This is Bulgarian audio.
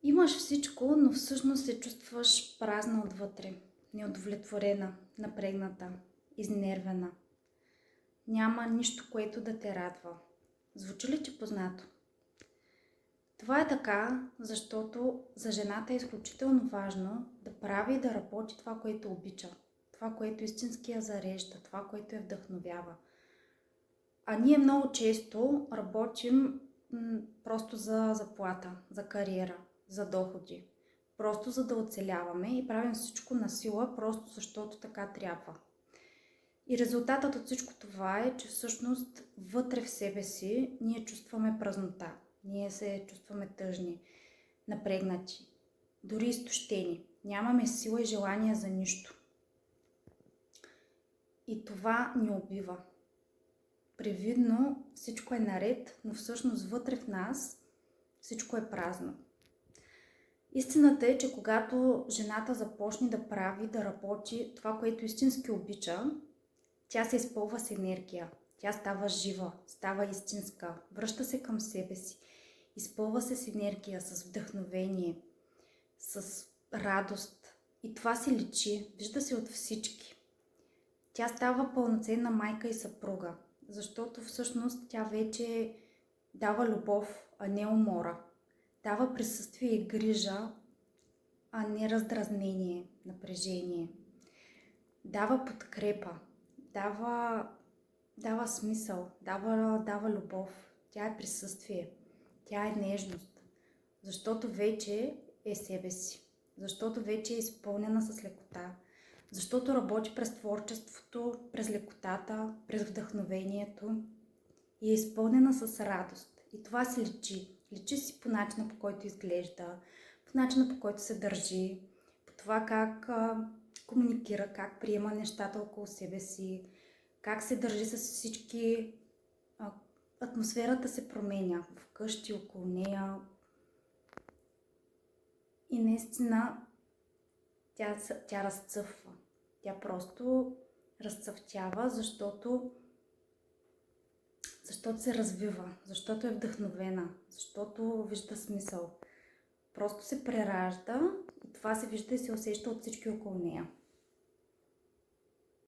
Имаш всичко, но всъщност се чувстваш празна отвътре, неудовлетворена, напрегната, изнервена. Няма нищо, което да те радва. Звучи ли ти познато? Това е така, защото за жената е изключително важно да прави и да работи това, което обича, това, което истински я зарежда, това, което я вдъхновява. А ние много често работим просто за заплата, за кариера, за доходи. Просто за да оцеляваме и правим всичко на сила, просто защото така трябва. И резултатът от всичко това е, че всъщност вътре в себе си ние чувстваме празнота. Ние се чувстваме тъжни, напрегнати, дори изтощени. Нямаме сила и желание за нищо. И това ни убива. Привидно всичко е наред, но всъщност вътре в нас всичко е празно. Истината е, че когато жената започне да прави, да работи това, което истински обича, тя се изпълва с енергия. Тя става жива, става истинска, връща се към себе си, изпълва се с енергия, с вдъхновение, с радост. И това се личи, вижда се от всички. Тя става пълноценна майка и съпруга, защото всъщност тя вече дава любов, а не умора. Дава присъствие и грижа, а не раздразнение, напрежение. Дава подкрепа, дава смисъл, дава любов. Тя е присъствие, тя е нежност, защото вече е себе си, защото вече е изпълнена с лекота, защото работи през творчеството, през лекотата, през вдъхновението и е изпълнена с радост. И това се личи. Личи си по начина, по който изглежда, по начина, по който се държи, по това как комуникира, как приема нещата около себе си, как се държи с всички. Атмосферата се променя вкъщи, около нея. И наистина тя разцъфва. Тя просто разцъфтява, защото се развива, защото е вдъхновена, защото вижда смисъл. Просто се преражда и това се вижда и се усеща от всички около нея.